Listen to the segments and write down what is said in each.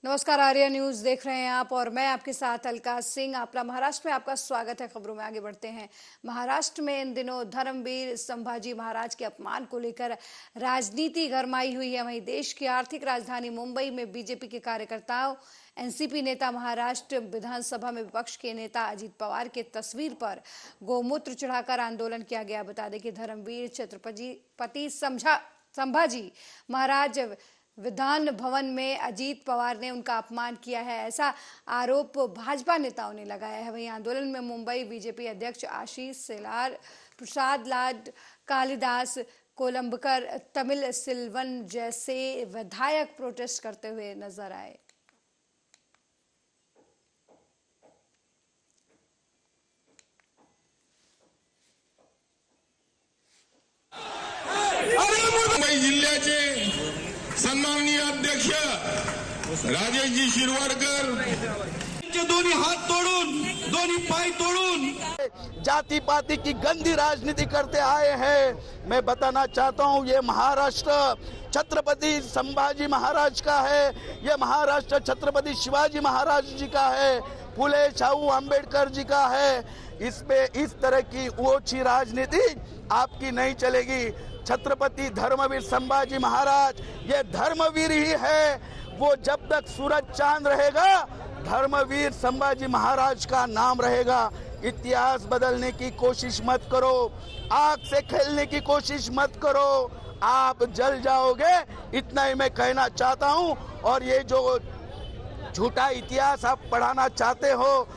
नमस्कार, आर्या न्यूज देख रहे हैं आप और मैं आपके साथ अलका सिंह। आपका महाराष्ट्र में आपका स्वागत है। खबरों में आगे बढ़ते हैं। महाराष्ट्र में इन दिनों धर्मवीर संभाजी महाराज के अपमान को लेकर राजनीति गरमाई हुई है। वहीं देश की आर्थिक राजधानी मुंबई में बीजेपी के कार्यकर्ताओं, एनसीपी नेता, महाराष्ट्र विधानसभा में विपक्ष के नेता अजीत पवार के तस्वीर पर गोमूत्र चढ़ाकर आंदोलन किया गया। बता दें कि धर्मवीर छत्रपति संभाजी महाराज विधान भवन में अजीत पवार ने उनका अपमान किया है, ऐसा आरोप भाजपा नेताओं ने लगाया है। वहीं आंदोलन में मुंबई बीजेपी अध्यक्ष आशीष शेलार, प्रसाद लाड, कालिदास कोलंबकर, तमिल सिल्वन जैसे विधायक प्रोटेस्ट करते हुए नजर आए। मुंबई जिल्ह्याचे सन्माननीय अध्यक्ष राजेशजी शिरवाडकर दोनों हाथ तोड़ून, दोनों पाय तोड़ून जाति पाति की गंदी राजनीति करते आए हैं। मैं बताना चाहता हूं, ये महाराष्ट्र छत्रपति संभाजी महाराज का है, ये महाराष्ट्र छत्रपति शिवाजी महाराज जी का है, फुले शाहू अंबेडकर जी का है। इसमें इस तरह की ओछी राजनीति आपकी नहीं चलेगी। छत्रपति धर्मवीर संभाजी महाराज ये धर्मवीर ही है। वो जब तक सूरज चांद रहेगा धर्मवीर संभाजी महाराज का नाम रहेगा। इतिहास बदलने की कोशिश मत करो, आग से खेलने की कोशिश मत करो, आप जल जाओगे। इतना ही मैं कहना चाहता हूं। और ये जो झूठा इतिहास आप पढ़ाना चाहते हो।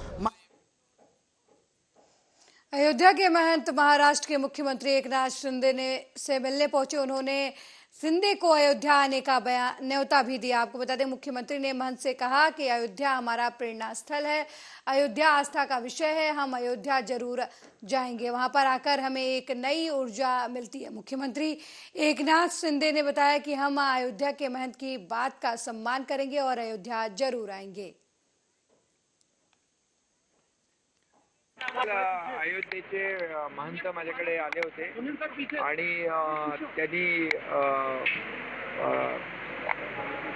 अयोध्या के महंत महाराष्ट्र के मुख्यमंत्री एकनाथ शिंदे से मिलने पहुंचे। उन्होंने शिंदे को अयोध्या आने का न्योता भी दिया। आपको बता दें, मुख्यमंत्री ने महंत से कहा कि अयोध्या हमारा प्रेरणा स्थल है, अयोध्या आस्था का विषय है, हम अयोध्या जरूर जाएंगे, वहां पर आकर हमें एक नई ऊर्जा मिलती है। मुख्यमंत्री एकनाथ शिंदे ने बताया कि हम अयोध्या के महंत की बात का सम्मान करेंगे और अयोध्या जरूर आएंगे। अयोध्येचे महंत माझ्याकडे आले होते आणि त्यांनी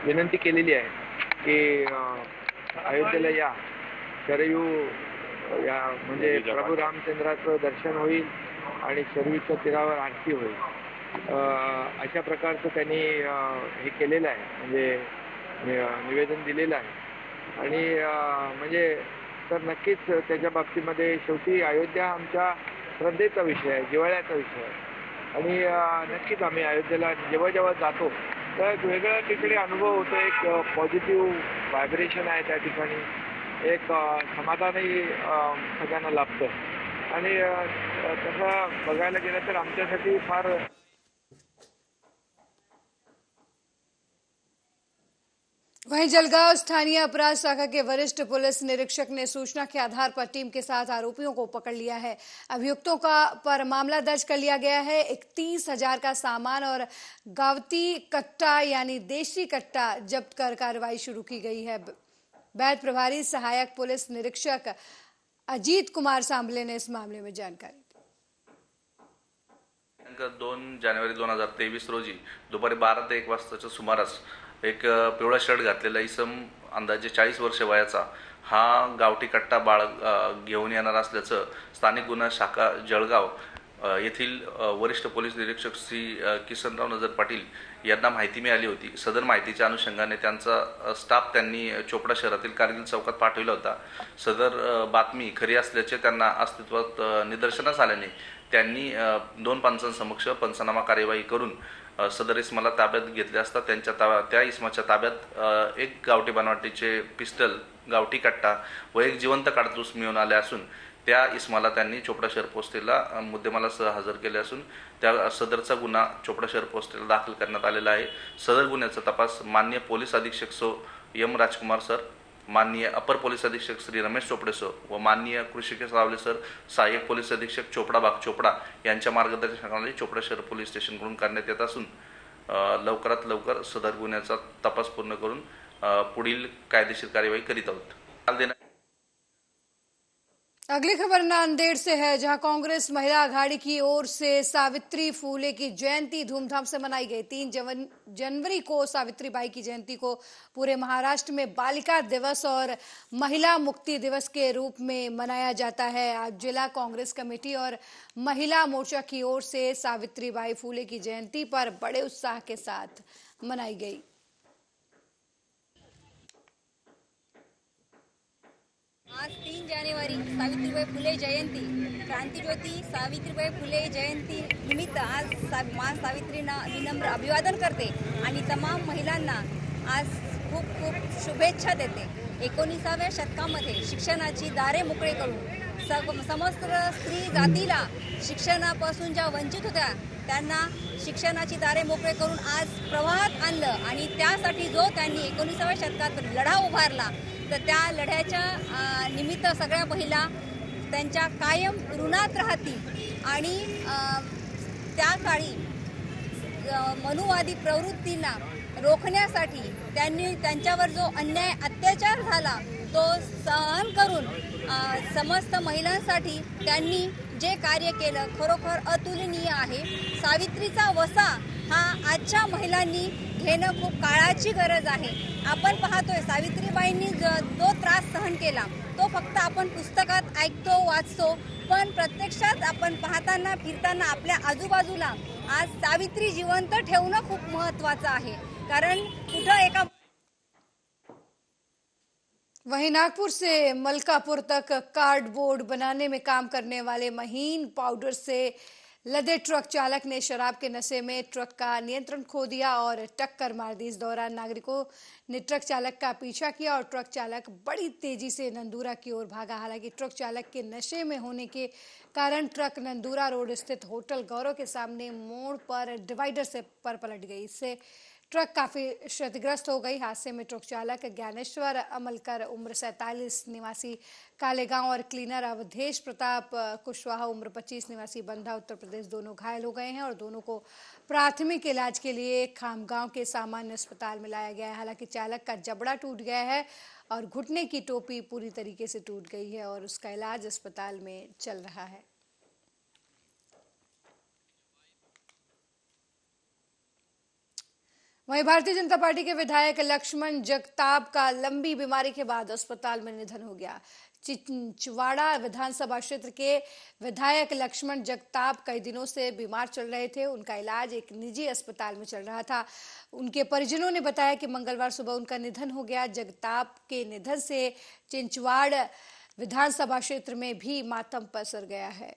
विनंती केलेली आहे की अयोध्येला या, शरयू या म्हणजे प्रभू रामचंद्राचं दर्शन होईल आणि शरयूच्या तीरावर आरती होईल, अशा प्रकारचं त्यांनी हे केलेलं आहे, म्हणजे निवेदन दिलेलं आहे। आणि म्हणजे तर नक्कीच त्याच्या बाबतीमध्ये शेवटी अयोध्या आमच्या श्रद्धेचा विषय आहे, जिव्हाळ्याचा विषय आहे। आणि नक्कीच आम्ही अयोध्येला जेव्हा जेव्हा जातो तर एक वेगळा तिकडे अनुभव होतो, एक पॉझिटिव्ह व्हायब्रेशन आहे त्या ठिकाणी, एक समाधानही सगळ्यांना लाभतं। आणि तसं बघायला गेलं तर आमच्यासाठी फार वहीं जलगांव स्थानीय अपराध शाखा के वरिष्ठ पुलिस निरीक्षक ने सूचना के आधार पर टीम के साथ आरोपियों को पकड़ लिया है। अभियुक्तों का पर मामला दर्ज कर लिया गया है। 31,000 का सामान और गावती कट्टा यानी देशी कट्टा जब्त कर कार्रवाई शुरू की गई है। वैध प्रभारी सहायक पुलिस निरीक्षक अजीत कुमार सांबले ने इस मामले में जानकारी दी। 2 जानेवारी 2023 रोजी दुपारी 12 ते 1 वाजताच्या सुमारास एक पिवळा शर्ट घातलेला इसम अंदाजे 40 वर्ष वयाचा हा गावठी कट्टा बाळ घेऊन येणार असल्याचं स्थानिक गुन्हा शाखा जळगाव येथील वरिष्ठ पोलीस निरीक्षक श्री किसनराव नजर पाटील यांना माहिती मिळाली होती। सदर माहितीच्या अनुषंगाने त्यांचा स्टाफ त्यांनी चोपडा शहरातील कारगिल चौकात पाठविला होता। सदर बातमी खरी असल्याचे त्यांना अस्तित्वात निदर्शनास आल्याने त्यांनी 2 पंचांसमक्ष पंचनामा कार्यवाही करून सदर इस्माला ताब्यात घेतले असता त्या इस्माच्या ताब्यात एक गावठी बनावटीचे पिस्टल, गावठी कट्टा व एक जिवंत काडतूस मिळून आले असून त्या इस्माला त्यांनी चोपडा शहर पोस्टेला मुद्देमालासह हजर केले असून त्या सदरचा गुन्हा चोपडा शहर पोस्टेला दाखल करण्यात आलेला आहे। सदर गुन्ह्याचा तपास माननीय पोलीस अधीक्षक सो एम राजकुमार सर, माननीय अपर पोलीस अधीक्षक श्री रमेश चोपडे सर व माननीय कृषिकेश रावले सर, सहाय्यक पोलीस अधीक्षक चोपडा बाग चोपडा यांच्या मार्गदर्शनाखाली चोपडा शहर पोलीस स्टेशनकडून करण्यात येत असून लवकरात लवकर सदर गुन्ह्याचा तपास पूर्ण करून पुढील कायदेशीर कार्यवाही करीत आहोत। अगली खबर नांदेड़ से है, जहां कांग्रेस महिला अघाड़ी की ओर से सावित्री फूले की जयंती धूमधाम से मनाई गई। 3 जनवरी को सावित्रीबाई की जयंती को पूरे महाराष्ट्र में बालिका दिवस और महिला मुक्ति दिवस के रूप में मनाया जाता है। आज जिला कांग्रेस कमेटी और महिला मोर्चा की ओर से सावित्रीबाई फूले की जयंती पर बड़े उत्साह के साथ मनाई गई। आज 3 जानेवारी सावित्रीबाई फुले जयंती, क्रांतिज्योती सावित्रीबाई फुले जयंती निमित्त आज मां सावित्रींना विनम्र अभिवादन करते आणि तमाम महिलांना आज खूप खूप शुभेच्छा देते। 19व्या शतकामध्ये शिक्षणाची दारे मोकळे करून समस्त स्त्री जातीला शिक्षणापासून ज्या वंचित होत्या त्यांना शिक्षणाची दारे मोकळे करून आज प्रवाहात आणलं आणि त्यासाठी जो त्यांनी 19व्या शतकात लढा उभारला, तर त्या लढ्याच्या निमित्त सगळ्या महिला त्यांच्या कायम ऋणात राहतील आणि त्या काळी मनुवादी प्रवृत्तींना रोखण्यासाठी त्यांनी त्यांच्यावर जो अन्याय अत्याचार झाला तो सहन करून समस्त महिलांसाठी त्यांनी जे कार्य केलं खरोखर अतुलनीय आहे। सावित्रीचा वसा हा आजच्या महिलांनी घेणं खूप काळाची गरज आहे। आपण पाहतोय सावित्रीबाईंनी जो त्रास सहन केला तो फक्त आपण पुस्तकात ऐकतो वाचतो, पण प्रत्यक्षात आपण पाहताना फिरताना आपल्या आजूबाजूला आज सावित्री जिवंत ठेवणं खूप महत्त्वाचं आहे। कारण कुठं एका वहीं नागपुर से मलकापुर तक कार्डबोर्ड बनाने में काम करने वाले महीन पाउडर से लदे ट्रक चालक ने शराब के नशे में ट्रक का नियंत्रण खो दिया और टक्कर मार दी। इस दौरान नागरिकों ने ट्रक चालक का पीछा किया और ट्रक चालक बड़ी तेजी से नंदूरा की ओर भागा। हालांकि ट्रक चालक के नशे में होने के कारण ट्रक नंदूरा रोड स्थित होटल गौरव के सामने मोड़ पर डिवाइडर से पर पलट गई। इससे ट्रक काफी क्षतिग्रस्त हो गई। हादसे में ट्रक चालक ज्ञानेश्वर अमलकर उम्र 47 निवासी कालेगांव और क्लीनर अवधेश प्रताप कुशवाहा उम्र 25 निवासी बंधा उत्तर प्रदेश दोनों घायल हो गए हैं और दोनों को प्राथमिक इलाज के लिए खामगांव के सामान्य अस्पताल में लाया गया है। हालांकि चालक का जबड़ा टूट गया है और घुटने की टोपी पूरी तरीके से टूट गई है और उसका इलाज अस्पताल में चल रहा है। वहीं भारतीय जनता पार्टी के विधायक लक्ष्मण जगताप का लंबी बीमारी के बाद अस्पताल में निधन हो गया। चिंचवाड़ा विधानसभा क्षेत्र के विधायक लक्ष्मण जगताप कई दिनों से बीमार चल रहे थे। उनका इलाज एक निजी अस्पताल में चल रहा था। उनके परिजनों ने बताया कि मंगलवार सुबह उनका निधन हो गया। जगताप के निधन से चिंचवाड़ विधानसभा क्षेत्र में भी मातम पसर गया है।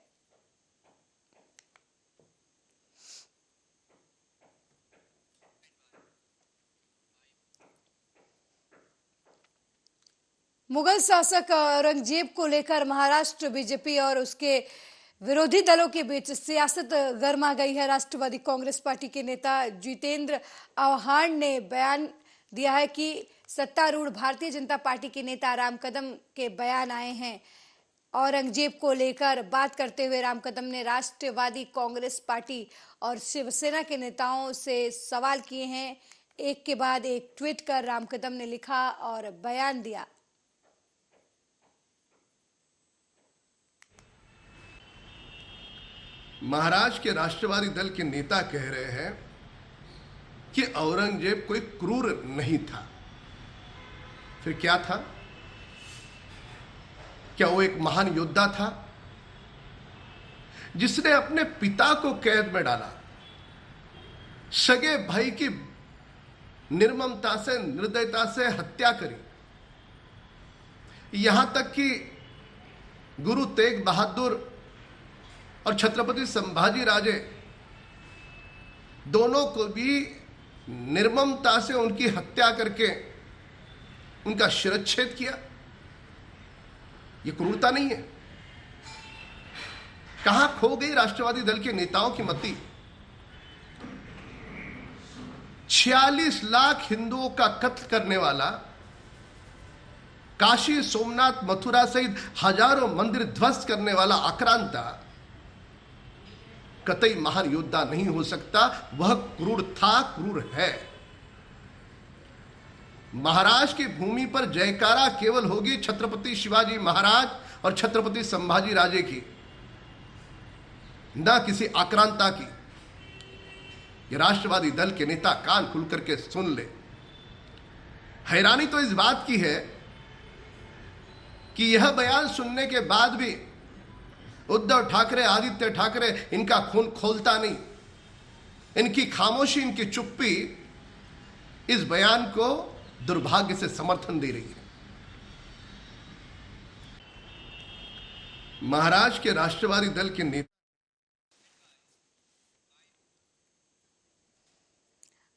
मुगल शासक औरंगजेब को लेकर महाराष्ट्र बीजेपी और उसके विरोधी दलों के बीच सियासत गर्मा गई है। राष्ट्रवादी कांग्रेस पार्टी के नेता जितेंद्र आव्हाड ने बयान दिया है कि सत्तारूढ़ भारतीय जनता पार्टी के नेता राम कदम के बयान आए हैं। औरंगजेब को लेकर बात करते हुए राम कदम ने राष्ट्रवादी कांग्रेस पार्टी और शिवसेना के नेताओं से सवाल किए हैं। एक के बाद एक ट्वीट कर राम कदम ने लिखा और बयान दिया। महाराष्ट्र के राष्ट्रवादी दल के नेता कह रहे हैं कि औरंगजेब कोई क्रूर नहीं था। फिर क्या था? क्या वो एक महान योद्धा था जिसने अपने पिता को कैद में डाला, सगे भाई की निर्ममता से निर्दयता से हत्या करी, यहां तक कि गुरु तेग बहादुर और छत्रपति संभाजी राजे दोनों को भी निर्ममता से उनकी हत्या करके उनका शिरच्छेद किया। ये क्रूरता नहीं है? कहां खो गई राष्ट्रवादी दल के नेताओं की मति? 46 लाख हिंदुओं का कत्ल करने वाला, काशी सोमनाथ मथुरा सहित हजारों मंदिर ध्वस्त करने वाला आक्रांता कतई महान योद्धा नहीं हो सकता। वह क्रूर था, क्रूर है। महाराष्ट्र की भूमि पर जयकारा केवल होगी छत्रपति शिवाजी महाराज और छत्रपति संभाजी राजे की, ना किसी आक्रांता की। ये राष्ट्रवादी दल के नेता कान खुल करके सुन ले। हैरानी तो इस बात की है कि यह बयान सुनने के बाद भी उद्धव ठाकरे, आदित्य ठाकरे इनका खून खोलता नहीं। इनकी खामोशी, इनकी चुप्पी इस बयान को दुर्भाग्य से समर्थन दे रही है। महाराष्ट्र के राष्ट्रवादी दल के नेता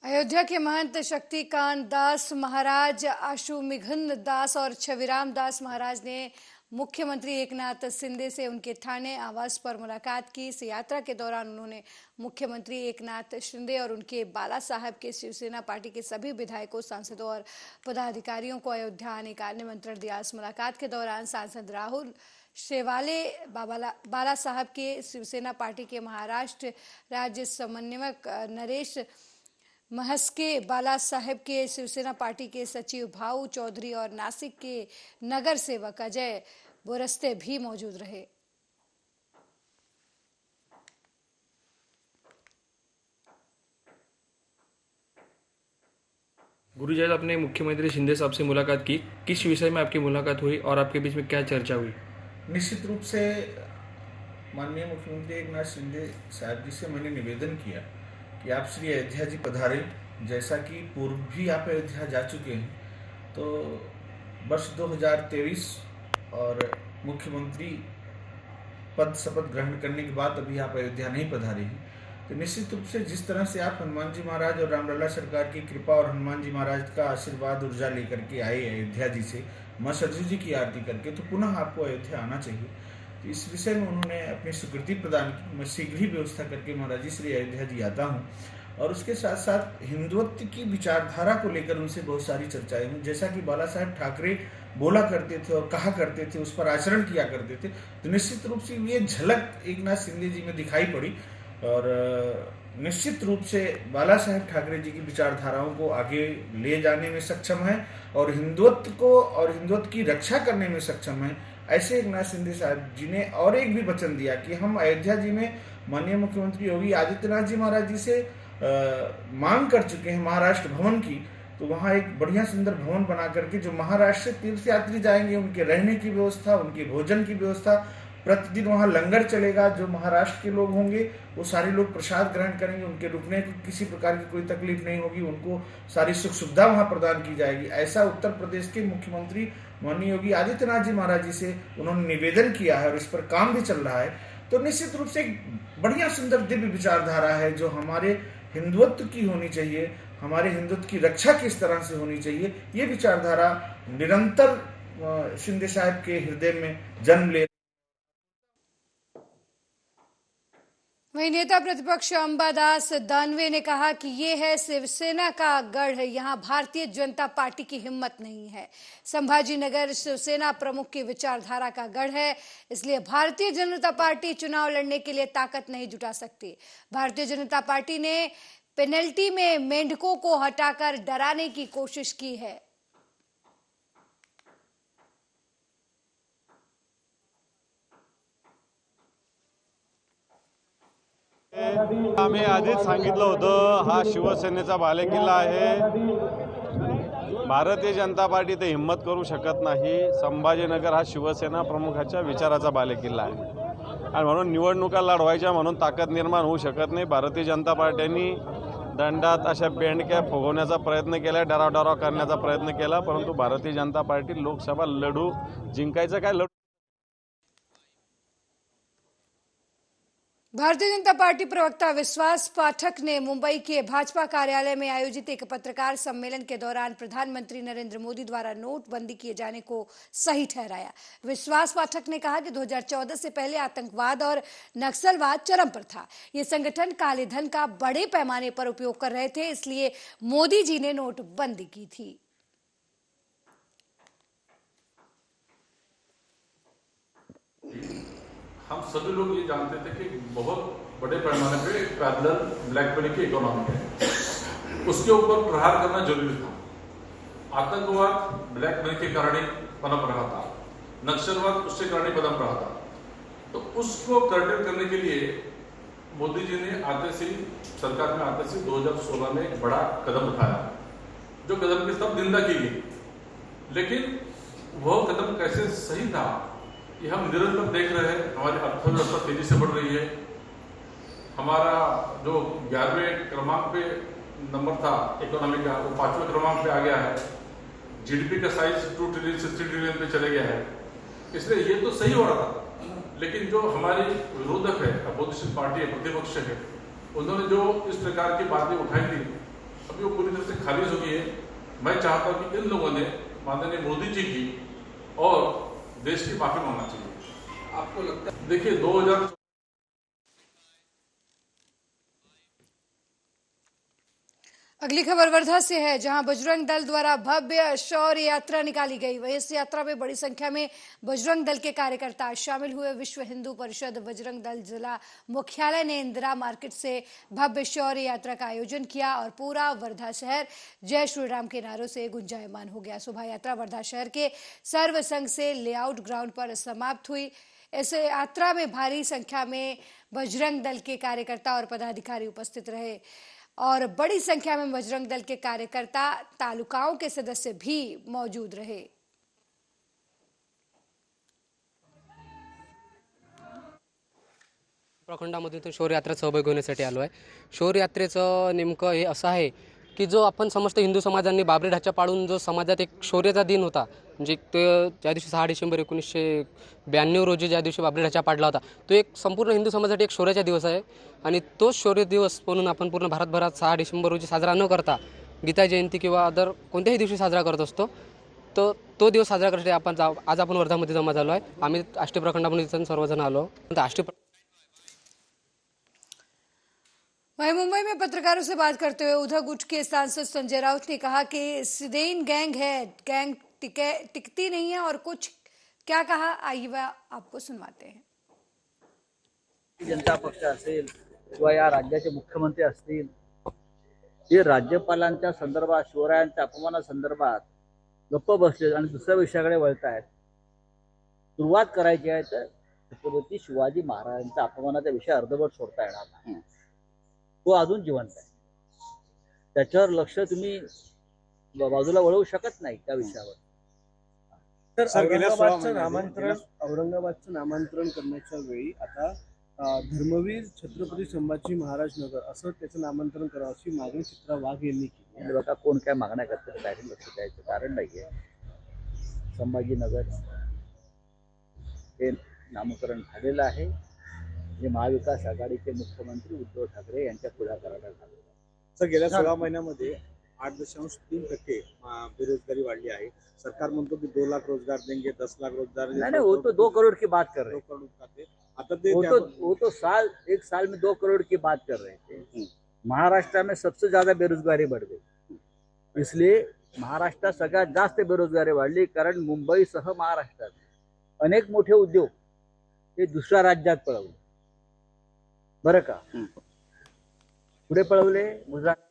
अयोध्या के महंत शक्तिकांत दास महाराज, अशुमिघन दास और छविराम दास महाराज ने मुख्यमंत्री एकनाथ शिंदे से उनके ठाणे आवास पर मुलाकात की। इस यात्रा के दौरान उन्होंने मुख्यमंत्री एकनाथ शिंदे और उनके बाला साहब के शिवसेना पार्टी के सभी विधायकों, सांसदों और पदाधिकारियों को अयोध्या आने का निमंत्रण दिया। इस मुलाकात के दौरान सांसद राहुल शेवाले, बाला साहब के शिवसेना पार्टी के महाराष्ट्र राज्य समन्वयक नरेश महस्के, बाला साहेब के शिवसेना पार्टी के सचिव भाऊ चौधरी और नासिक के नगर सेवक अजय बोरस्ते भी मौजूद रहे। गुरुजी, आज आपने मुख्यमंत्री शिंदे साहब से मुलाकात की, किस विषय में आपकी मुलाकात हुई और आपके बीच में क्या चर्चा हुई? निश्चित रूप से माननीय मुख्यमंत्री एकनाथ शिंदे साहब जी से मैंने निवेदन किया कि आप श्री अयोध्या जी पधारें। जैसा कि पूर्व भी आप अयोध्या जा चुके हैं, तो वर्ष 2023 और मुख्यमंत्री पद शपथ ग्रहण करने के बाद अभी आप अयोध्या नहीं पधारे हैं। तो निश्चित रूप से जिस तरह से आप हनुमान जी महाराज और रामलला सरकार की कृपा और हनुमान जी महाराज का आशीर्वाद ऊर्जा लेकर के आए अयोध्या जी से, मां सरजू जी की आरती करके, तो पुनः आपको अयोध्या आना चाहिए। तो इस विषय में उन्होंने अपनी स्वीकृति प्रदान की। मैं शीघ्र ही व्यवस्था करके महाराज जी श्री अयोध्या जी आता हूँ। और उसके साथ साथ हिंदुत्व की विचारधारा को लेकर उनसे बहुत सारी चर्चाएं हुई। जैसा कि बाला साहेब ठाकरे बोला करते थे और कहा करते थे, उस पर आचरण किया करते थे, तो निश्चित रूप से ये झलक एकनाथ शिंदे जी में दिखाई पड़ी। और निश्चित रूप से बाला साहेब ठाकरे जी की विचारधाराओं को आगे ले जाने में सक्षम है और हिंदुत्व को और हिंदुत्व की रक्षा करने में सक्षम है। ऐसे एकनाथ शिंदे साहब जी ने और एक भी वचन दिया कि हम अयोध्या जी में माननीय मुख्यमंत्री योगी आदित्यनाथ जी महाराज जी से मांग कर चुके हैं महाराष्ट्र भवन की। तो वहाँ एक बढ़िया सुंदर भवन बना करके जो महाराष्ट्र से तीर्थ यात्री जाएंगे, उनके रहने की व्यवस्था, उनके भोजन की व्यवस्था, प्रतिदिन वहाँ लंगर चलेगा। जो महाराष्ट्र के लोग होंगे वो सारे लोग प्रसाद ग्रहण करेंगे, उनके रुकने की किसी प्रकार की कोई तकलीफ नहीं होगी, उनको सारी सुख सुविधा वहाँ प्रदान की जाएगी। ऐसा उत्तर प्रदेश के मुख्यमंत्री माननीय योगी आदित्यनाथ जी महाराज जी से उन्होंने निवेदन किया है और इस पर काम भी चल रहा है। तो निश्चित रूप से एक बढ़िया सुंदर दिव्य विचारधारा है जो हमारे हिंदुत्व की होनी चाहिए, हमारे हिंदुत्व की रक्षा किस तरह से होनी चाहिए, ये विचारधारा निरंतर शिंदे साहब के हृदय में जन्म ले। वहीं नेता प्रतिपक्ष अंबादास दानवे ने कहा कि ये है शिवसेना का गढ़, यहाँ भारतीय जनता पार्टी की हिम्मत नहीं है। संभाजी नगर शिवसेना प्रमुख की विचारधारा का गढ़ है, इसलिए भारतीय जनता पार्टी चुनाव लड़ने के लिए ताकत नहीं जुटा सकती। भारतीय जनता पार्टी ने पेनल्टी में मेंढकों को हटाकर डराने की कोशिश की है। आम्ही आधीच सांगितलं होतं, हा शिवसेनेचा बालेकिल्ला आहे। भारतीय जनता पार्टी ते हिम्मत करू शकत नाही। संभाजीनगर हा शिवसेना प्रमुखाच्या विचाराचा बालेकिल्ला आहे आणि म्हणून निवडणुका लढवायच्या म्हणून ताकद निर्माण होऊ शकत नाही। भारतीय जनता पार्टीने दंडात अशा बेंडक्या फुगवण्याचा प्रयत्न केला, डराव करण्याचा प्रयत्न केला, परंतु भारतीय जनता पार्टी लोकसभा लढू जिंकायचं काय लढू। भारतीय जनता पार्टी प्रवक्ता विश्वास पाठक ने मुंबई के भाजपा कार्यालय में आयोजित एक पत्रकार सम्मेलन के दौरान प्रधानमंत्री नरेंद्र मोदी द्वारा नोटबंदी किए जाने को सही ठहराया। विश्वास पाठक ने कहा कि 2014 से पहले आतंकवाद और नक्सलवाद चरम पर था। ये संगठन काले धन का बड़े पैमाने पर उपयोग कर रहे थे, इसलिए मोदी जी ने नोटबंदी की थी। हम सभी लोग ये जानते थे कि बहुत बड़े पैमाने पे पैरेलल ब्लैक मनी की इकोनॉमी है, उसके ऊपर प्रहार करना जरूरी था। आतंकवाद ब्लैक मनी के कारण ही पनप रहा था, नक्सलवाद उससे कारण ही पनप रहा था। तो उसको कर्टेल करने के लिए मोदी जी ने आते से सरकार में आते से 2016 में एक बड़ा कदम उठाया, जो कदम की तब निंदा की गई, लेकिन वह कदम कैसे सही था ये हम निरंतर देख रहे हैं। हमारी अर्थव्यवस्था तेजी से बढ़ रही है। हमारा जो 11वें क्रमांक पे नंबर था इकोनॉमी का, वो 5वें क्रमांक पे आ गया है। जीडीपी का साइज 2 ट्रिलियन से 3 ट्रिलियन पे चले गया है। इसलिए ये तो सही हो रहा था, लेकिन जो हमारी विरोधक है, अपोजिशन पार्टी है, प्रतिपक्ष है, उन्होंने जो इस प्रकार की बातें उठाई थी, अभी वो पूरी तरह से खारिज हो गई है। मैं चाहता हूं कि इन लोगों ने माननीय मोदी जी की और देश की माफी मांगना चाहिए। आपको लगता है, देखिए 2000 अगली खबर वर्धा से है, जहां बजरंग दल द्वारा भव्य शौर्य यात्रा निकाली गई। वहीं इस यात्रा में बड़ी संख्या में बजरंग दल के कार्यकर्ता शामिल हुए। विश्व हिंदू परिषद बजरंग दल जिला मुख्यालय ने इंदिरा मार्केट से भव्य शौर्य यात्रा का आयोजन किया और पूरा वर्धा शहर जय श्री राम के नारों से गुंजायमान हो गया। शोभा यात्रा वर्धा शहर के सर्व संघ से लेआउट ग्राउंड पर समाप्त हुई। इस यात्रा में भारी संख्या में बजरंग दल के कार्यकर्ता और पदाधिकारी उपस्थित रहे और बड़ी संख्या में बजरंग दल के कार्यकर्ता तालुकाओं के सदस्य भी मौजूद रहे। प्रखंडामधून शौर्य यात्रेत सहभागी होण्यासाठी आलो आहे। शौर्य यात्रेचं नेमकं हे असं आहे की जो आपण समस्त हिंदू समाजांनी बाबरी ढाचा पाडून जो समाजात एक शौर्याचा दिन होता, म्हणजे ज्या दिवशी 6 डिसेंबर 1992 रोजी ज्या दिवशी बाबरी ढाचा पाडला होता, तो एक संपूर्ण हिंदू समाजासाठी एक शौर्याचा दिवस आहे। आणि तो शौर्य दिवस म्हणून आपण पूर्ण भारतभरात 6 डिसेंबर रोजी साजरा न करता गीता जयंती किंवा अदर कोणत्याही दिवशी साजरा करत असतो। तो दिवस साजरा करण्यासाठी आज आपण वर्धामध्ये जमा झालो आहे। आम्ही आष्टी प्रखंडामधून सर्वजण आलो। वहीं मुंबई में पत्रकारों से बात करते हुए उधर गुट के सांसद संजय राउत ने कहा कि सिदेन गैंग है, गैंग टिकती नहीं है और कुछ क्या कहा, आइए आपको सुनवाते हैं। जनता पक्ष असेल किंवा या राज्याचे मुख्यमंत्री असतील, हे राज्यपालांच्या संदर्भात शिवरायांच्या अपमानासंदर्भात गप्प बसले आणि दुसऱ्या विषयाकडे वळत आहेत। सुरुवात करायची आहे तर छत्रपती शिवाजी महाराजांच्या अपमानाचा विषय अर्धवट सोडता येणार नाही। तो अजून जिवंत आहे, त्याच्यावर लक्ष तुम्ही बाजूला वळवू शकत नाही त्या विषयावर। औरंगाबादचं नामांतरण करण्याच्या वेळी आता धर्मवीर छत्रपती संभाजी महाराज नगर असं त्याचं नामांतरण करावं अशी मागणी चित्रा वाघ यांनी केली। बघा, कोण काय मागण्या करते त्याकडे लक्ष द्यायचं कारण नाहीये। संभाजीनगर हे नामकरण झालेलं आहे, जे महाविकास आघाडीचे मुख्यमंत्री उद्धव ठाकरे यांच्या पुढाकाराने झालेलं आहे। सर, गेल्या 16 महिन्यामध्ये 8.3% बेरोजगारी वाढली आहे। सरकार म्हणतो की 2 लाख रोजगार देंगे, 10 लाख रोजगार। नहीं, वो तो 2 करोड़ की बात कर रहे हैं। 2 करोड़ का थे, वो तो एक साल में 2 करोड़ की बात कर रहे थे। महाराष्ट्र में सबसे ज्यादा बेरोजगारी बढ़ गई, इसलिए महाराष्ट्रात सगळ्यात जास्त बेरोजगारी वाढली। कारण मुंबईसह महाराष्ट्रात अनेक मोठे उद्योग हे दुसऱ्या राज्यात पळवले, बरं का, पुढे पळवले गुजरात।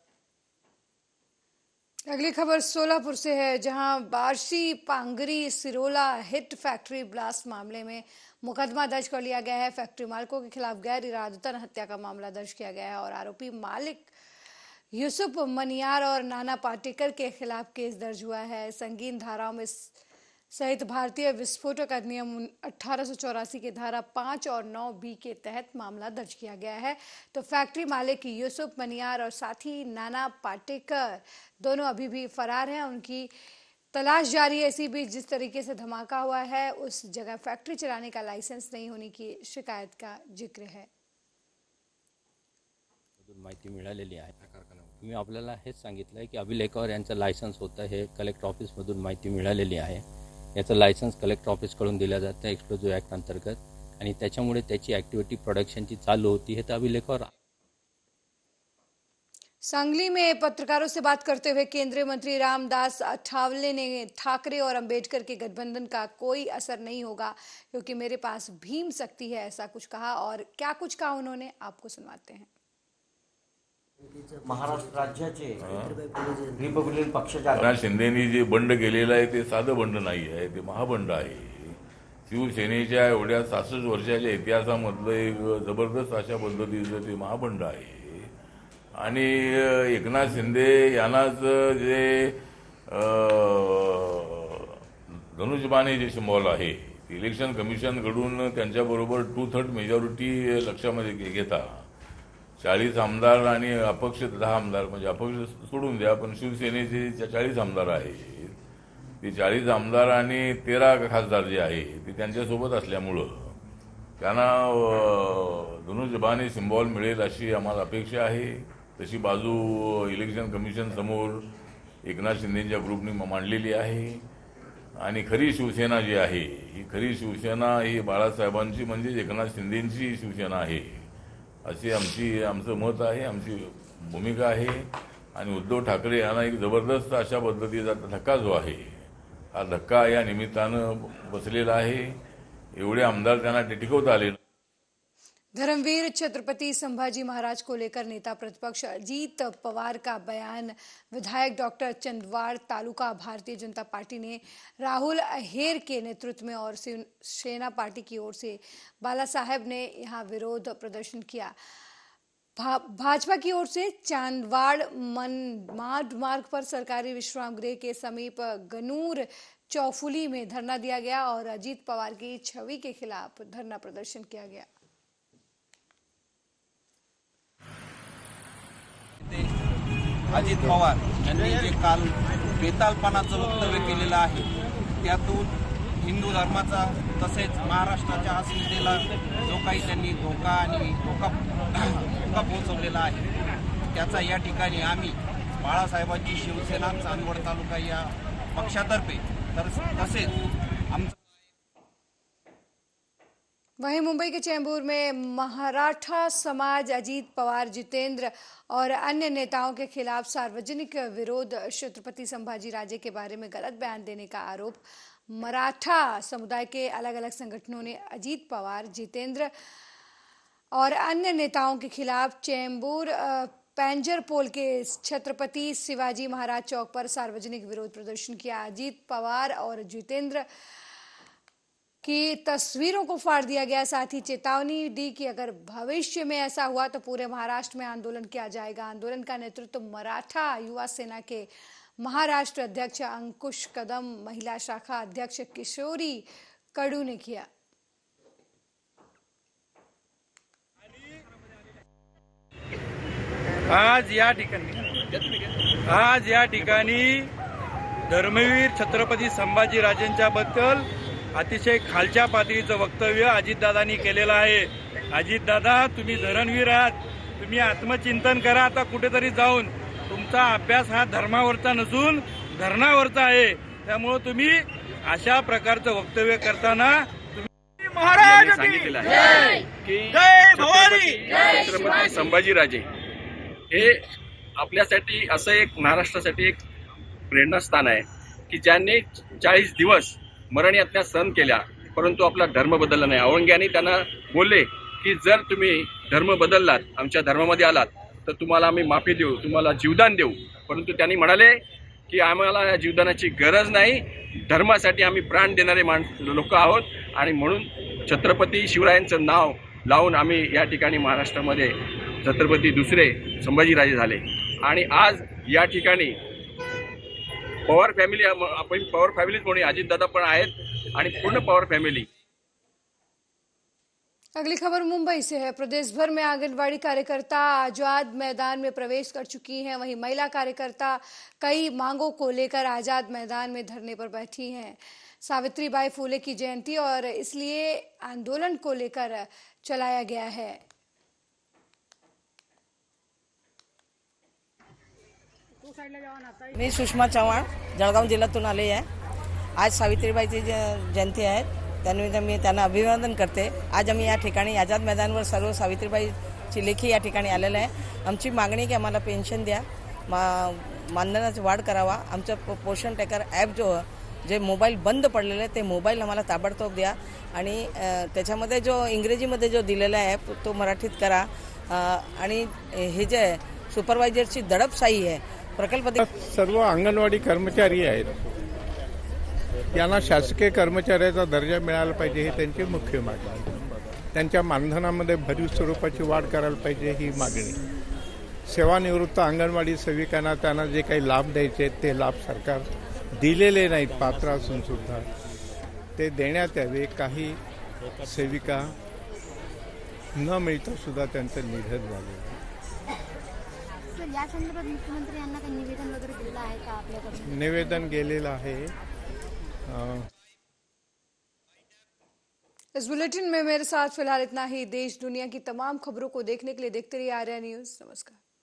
अगली खबर सोलापुर से है, जहां बार्शी पांगरी सिरोला हिट फैक्ट्री ब्लास्ट मामले में मुकदमा दर्ज कर लिया गया है। फैक्ट्री मालिकों के खिलाफ गैर इरादतन हत्या का मामला दर्ज किया गया है और आरोपी मालिक यूसुफ मनियार और नाना पाटेकर के खिलाफ केस दर्ज हुआ है। संगीन धाराओं में सहित भारतीय विस्फोटक अधिनियम 1884 की धारा 5 और 9B के तहत मामला दर्ज किया गया है। तो फैक्ट्री मालिक यूसुफ मनियार और साथी नाना पाटेकर दोनों अभी भी फरार हैं, उनकी तलाश जारी है। इसी बीच जिस तरीके से धमाका हुआ है उस जगह फैक्ट्री चलाने का लाइसेंस नहीं होने की शिकायत का जिक्र है। माहिती मिळालेली आहे। मी आपल्याला हेच सांगितलं की अभिलेखावर यांचं लायसन्स होतं, हे कलेक्टर ऑफिसमधून माहिती मिळालेली आहे। याचं लायसन्स कलेक्टर ऑफिसकडून दिलं जातं एक्सप्लोजिव्ह ॲक्ट अंतर्गत, आणि त्याच्यामुळे त्याची ॲक्टिव्हिटी प्रोडक्शनची चालू होती है, तर अभिलेखावर। सांगली में पत्रकारों से बात करते हुए केंद्रीय मंत्री रामदास अठावले ने ठाकरे और अंबेडकर के गठबंधन का कोई असर नहीं होगा क्योंकि मेरे पास भीम शक्ति है, ऐसा कुछ कहा। और क्या कुछ कहा उन्होंने, आपको सुनवाते हैं। महाराष्ट्र राज्याचे रिपब्लिकन पक्षाचे एकनाथ शिंदेनी जे बंड केलेलं आहे ते साधं बंड नाही आहे, ते महाबंड आहे. शिवसेनेच्या एवढ्या 66 वर्षाच्या इतिहासामधलं एक जबरदस्त अशा पद्धतीचं ते महाबंड आहे. आणि एकनाथ शिंदे यांनाच जे धनुष्यबाणे जे सिम्बॉल आहे, इलेक्शन कमिशनकडून त्यांच्याबरोबर 2/3 मेजॉरिटी लक्षामध्ये घेता 40 आमदार आणि अपक्ष 10 आमदार, म्हणजे अपक्ष सोडून द्या, पण शिवसेनेचे 40 आमदार आहेत. ते 40 आमदार आणि 13 खासदार जे आहे ते त्यांच्यासोबत असल्यामुळं त्यांना धनुष्यबाणे सिम्बॉल मिळेल अशी आम्हाला अपेक्षा आहे. तशी बाजू इलेक्शन कमिशन समोर एकनाथ शिंदेच्या ग्रुपने मांडलेली आहे. आणि खरी शिवसेना जी आहे, ही खरी शिवसेना ही बाळासाहेबांची म्हणजेच एकनाथ शिंदेची शिवसेना आहे अशी आमचं मत आहे, आमची भूमिका आहे. आणि उद्धव ठाकरे यांना एक जबरदस्त अशा पद्धतीचा धक्का जो आहे, हा धक्का या निमित्तानं बसलेला आहे. एवढे आमदार त्यांना टिकवता आले. धर्मवीर छत्रपति संभाजी महाराज को लेकर नेता प्रतिपक्ष अजीत पवार का बयान। विधायक डॉक्टर चंदवाड़ तालुका भारतीय जनता पार्टी ने राहुल अहेर के नेतृत्व में और सेना पार्टी की ओर से बाला साहेब ने यहां विरोध प्रदर्शन किया। भाजपा की ओर से चांदवाड़ मार्ग पर सरकारी विश्राम गृह के समीप गनूर चौफुली में धरना दिया गया और अजीत पवार की छवि के खिलाफ धरना प्रदर्शन किया गया। अजित पवार यांनी जे काल बेतालपणाचं वक्तव्य केलेलं आहे, त्यातून हिंदू धर्माचा तसेच महाराष्ट्राच्या अस्मितेला जो काही त्यांनी धोका पोहोचवलेला आहे, त्याचा या ठिकाणी आम्ही बाळासाहेबांची शिवसेना चांदवड तालुका या पक्षातर्फे तसेच आमचं वहीं मुंबई के चेंबूर में मराठा समाज अजीत पवार, जितेंद्र और अन्य नेताओं के खिलाफ सार्वजनिक विरोध। छत्रपति संभाजी राजे के बारे में गलत बयान देने का आरोप। मराठा समुदाय के अलग अलग संगठनों ने अजीत पवार, जितेंद्र और अन्य नेताओं के खिलाफ चेंबूर पैंजर पोल के छत्रपति शिवाजी महाराज चौक पर सार्वजनिक विरोध प्रदर्शन किया। अजीत पवार और जितेंद्र की तस्वीरों को फाड़ दिया गया। साथ ही चेतावनी दी कि अगर भविष्य में ऐसा हुआ तो पूरे महाराष्ट्र में आंदोलन किया जाएगा। आंदोलन का नेतृत्व मराठा युवा सेना के महाराष्ट्र अध्यक्ष अंकुश कदम, महिला शाखा अध्यक्ष किशोरी कडू ने किया। आज या ठिकाणी धर्मवीर छत्रपती संभाजी राजेंच्या बद्दल अतिशय खालच्या पातळीचं वक्तव्य अजितदादांनी केलेलं आहे। अजितदादा, तुम्ही धरणवीर आहात, तुम्ही आत्मचिंतन करा आता कुठेतरी जाऊन। तुमचा अभ्यास हा धर्मावरचा नसून धरणावरचा आहे, त्यामुळे तुम्ही अशा प्रकारचं वक्तव्य करताना महाराज सांगितलेलं आहे की छत्रपती संभाजीराजे हे आपल्यासाठी असं एक महाराष्ट्रासाठी एक प्रेरणास्थान आहे की ज्यांनी 40 दिवस मरण यातना सहन केल्या, परंतु आपला धर्म बदलला नाही। औरंगजेबाने त्यांना बोलले की जर तुम्ही धर्म बदललात, आमच्या धर्मामध्ये आलात, तर तुम्हाला आम्ही माफी देऊ, तुम्हाला जीवदान देऊ। परंतु त्यांनी म्हणाले की आम्हाला या जीवदानाची गरज नाही, धर्मासाठी आम्ही प्राण देणारे लोक आहोत। आणि म्हणून छत्रपती शिवरायांचं नाव लावून आम्ही या ठिकाणी महाराष्ट्रामध्ये छत्रपती दुसरे संभाजीराजे झाले। आणि आज या ठिकाणी पवार फॅमिली, आपण पवार फॅमिलीच म्हणून अजितदादा पण आहेत आणि पूर्ण पवार फॅमिली। अगली खबर मुंबई से है। प्रदेश भर में आंगनबाड़ी कार्यकर्ता आजाद मैदान में प्रवेश कर चुकी हैं। वहीं महिला कार्यकर्ता कई मांगों को लेकर आजाद मैदान में धरने पर बैठी हैं। सावित्रीबाई फुले की जयंती और इसलिए आंदोलन को लेकर चलाया गया है। मी सुषमा चव्हाण जळगाव जिल्ह्यातून आले आहे। आज सावित्रीबाईची जयंती आहे, त्यानिमित्त मी त्यांना अभिवादन करते। आज आम्ही या ठिकाणी आझाद मैदानावर सर्व सावित्रीबाईची लेखी या ठिकाणी आलेलं आहे। आमची मागणी की आम्हाला पेन्शन द्या, मानधनाची वाढ करावा, आमचं पोषण टेकर ॲप जे मोबाईल बंद पडलेले ते मोबाईल आम्हाला ताबडतोब द्या आणि त्याच्यामध्ये जो इंग्रजीमध्ये जो दिलेला ॲप तो मराठीत करा। आणि हे जे सुपरवायझरची दडपशाही आहे. प्रकल्प सर्व अंगणवाडी कर्मचारी आहेत, यांना शासकीय कर्मचाऱ्याचा दर्जा मिळाला पाहिजे ही त्यांची मुख्य मागणी. त्यांच्या मानधनामध्ये भरीव स्वरूपाची वाढ करायला पाहिजे ही मागणी. सेवानिवृत्त अंगणवाडी सेविकांना त्यांना जे काही लाभ द्यायचे ते लाभ सरकार दिलेले नाहीत, पात्र असून सुद्धा ते देण्यात यावे. काही सेविका न मिळता सुद्धा त्यांचं निधन झालं. या संदर्भात मुख्यमंत्री यांना काही निवेदन वगैरे दिलेलं आहे का आपल्याकडून? निवेदन गेलेलं आहे. इस बुलेटिन में मेरे साथ फिलहाल इतना ही. देश दुनिया की तमाम खबरों को देखने के लिए देखते रहिए आर्या न्यूज. नमस्कार.